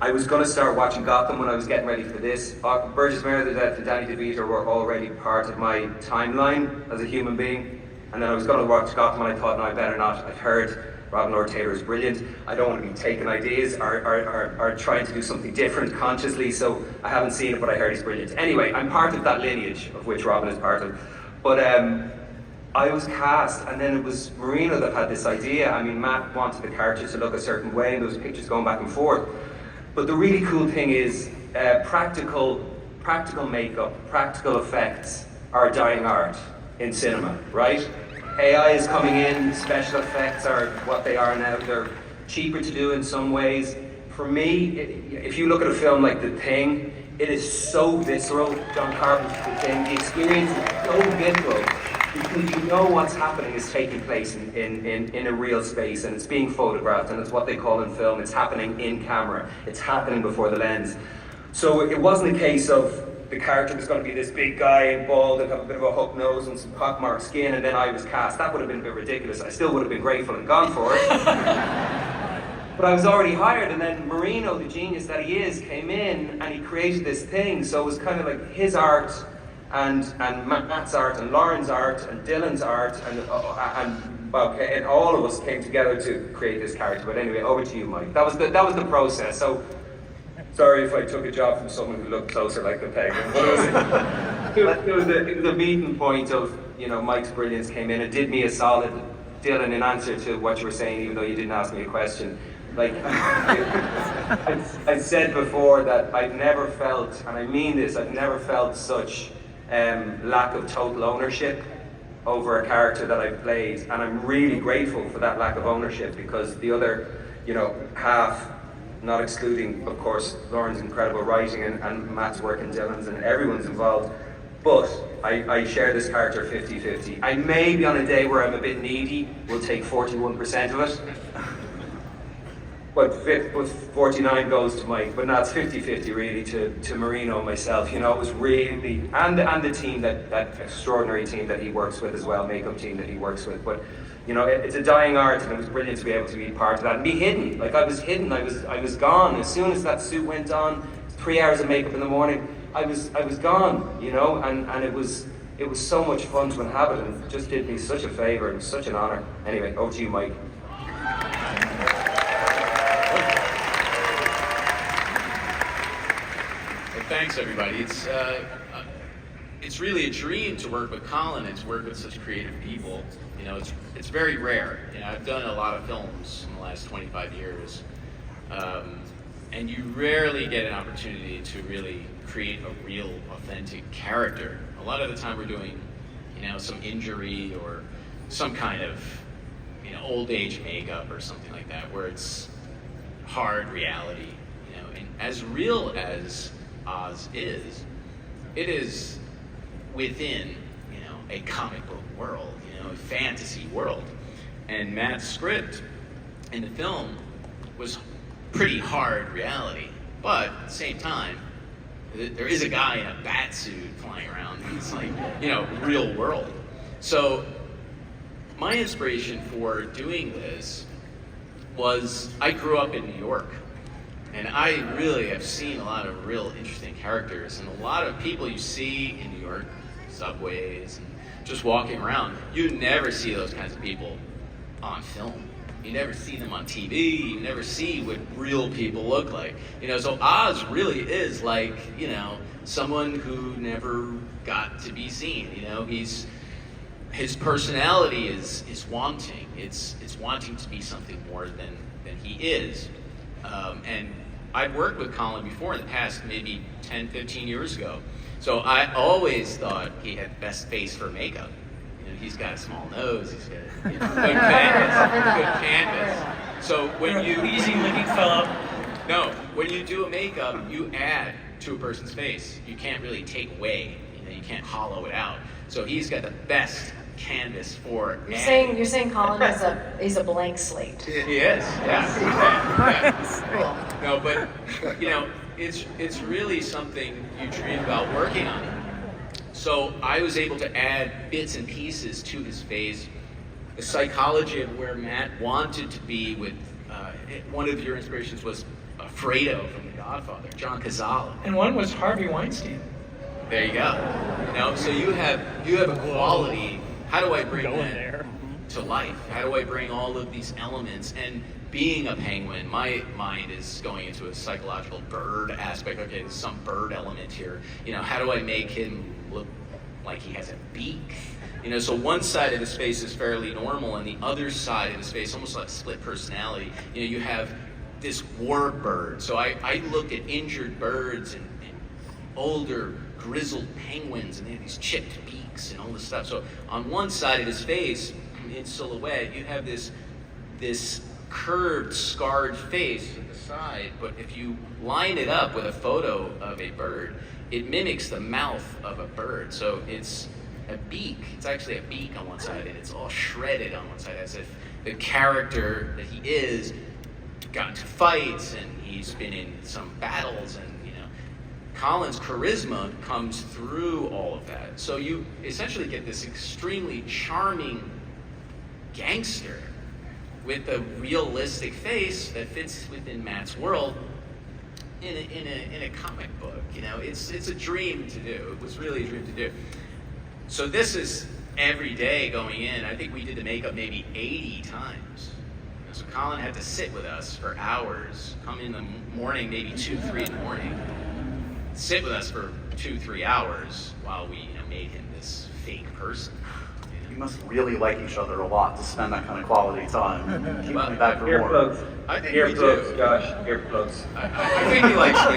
I was going to start watching Gotham when I was getting ready for this. Burgess Meredith and Danny DeVito were already part of my timeline as a human being. And then I was going to watch Gotham and I thought, no, I better not. I've heard Robin Lord Taylor is brilliant. I don't want to be taking ideas or trying to do something different consciously, so I haven't seen it, but I heard he's brilliant. Anyway, I'm part of that lineage of which Robin is part of. But I was cast, and then it was Marino that had this idea. I mean, Matt wanted the character to look a certain way, and there was pictures going back and forth. But the really cool thing is practical makeup, practical effects are a dying art in cinema, right? AI is coming in, special effects are what they are now. They're cheaper to do in some ways. For me, if you look at a film like The Thing, it is so visceral. John Carpenter's The Thing, the experience is so visceral because you know what's happening is taking place in a real space, and it's being photographed, and it's what they call in film, it's happening in camera, it's happening before the lens. So it wasn't a case of the character was going to be this big guy and bald and have a bit of a hook nose and some pockmarked skin, and then I was cast. That would have been a bit ridiculous. I still would have been grateful and gone for it. But I was already hired, and then Marino, the genius that he is, came in and he created this thing. So it was kind of like his art and Matt's art and Lauren's art and Dylan's art and all of us came together to create this character. But anyway, over to you, Mike. That was the process. So sorry if I took a job from someone who looked closer like the Penguin, but it was a meeting point of, you know, Mike's brilliance came in and did me a solid. Dylan, in answer to what you were saying, even though you didn't ask me a question, like I said before that I've never felt, and I mean this, I've never felt such lack of total ownership over a character that I've played, and I'm really grateful for that lack of ownership, because the other, you know, half, not excluding, of course, Lauren's incredible writing and Matt's work and Dylan's and everyone's involved, but I share this character 50-50. I may be on a day where I'm a bit needy, will take 41% of it, but 49 goes to Mike, but now it's 50-50 really to Marino and myself. You know, it was really, and the team, that extraordinary team that he works with as well, makeup team that he works with, but you know, it's a dying art, and it was brilliant to be able to be part of that and be hidden. Like I was hidden, I was gone. As soon as that suit went on, 3 hours of makeup in the morning, I was gone, you know, and it was so much fun to inhabit, and just did me such a favor. It was such an honor. Anyway, over to you, Mike. Well, thanks, everybody. It's really a dream to work with Colin and to work with such creative people. You know, it's very rare. You know, I've done a lot of films in the last 25 years, and you rarely get an opportunity to really create a real, authentic character. A lot of the time we're doing, you know, some injury or some kind of, you know, old age makeup or something like that, where it's hard reality. You know, and as real as Oz is, it is within, you know, a comic book world, you know, a fantasy world. And Matt's script in the film was pretty hard reality, but at the same time, there is a guy in a bat suit flying around. It's like, you know, real world. So my inspiration for doing this was, I grew up in New York, and I really have seen a lot of real interesting characters, and a lot of people you see in New York, subways, and just walking around, you never see those kinds of people on film. You never see them on TV, you never see what real people look like. You know, so Oz really is like, you know, someone who never got to be seen. You know, his personality is wanting. It's wanting to be something more than he is. And I've worked with Colin before in the past, maybe 10, 15 years ago. So I always thought he had the best face for makeup. You know, he's got a small nose, he's got, you know, good canvas. So when you easy looking fellow. No, when you do a makeup, you add to a person's face. You can't really take away. You know, you can't hollow it out. So he's got the best canvas for. You're saying Colin is a blank slate. He is. Yeah. Cool. No, but you know, it's really something you dream about working on. So I was able to add bits and pieces to his face. The psychology of where Matt wanted to be with, one of your inspirations was Fredo from The Godfather, John Cazale. And one was Harvey Weinstein. There you go. So you have a quality. How do I bring that to life? How do I bring all of these elements? And being a penguin, my mind is going into a psychological bird aspect. Okay, there's some bird element here. How do I make him look like he has a beak? So one side of his face is fairly normal, and the other side of his face, almost like split personality. You have this war bird. So I look at injured birds and older grizzled penguins, and they have these chipped beaks and all this stuff. So on one side of his face, in silhouette, you have this curved, scarred face at the side, but if you line it up with a photo of a bird, it mimics the mouth of a bird. So it's a beak. It's actually a beak on one side, and it's all shredded on one side, as if the character that he is got into fights, and he's been in some battles, and Colin's charisma comes through all of that. So you essentially get this extremely charming gangster with a realistic face that fits within Matt's world in a comic book. It's a dream to do. It was really a dream to do. So this is every day going in. I think we did the makeup maybe 80 times. So Colin had to sit with us for hours, come in the morning, maybe 2, 3 in the morning, sit with us for 2-3 hours while we made him this fake person. You must really like each other a lot to spend that kind of quality time. Keep coming back for more. Earplugs. I think we do. Earplugs, Josh. Earplugs. I think he likes me.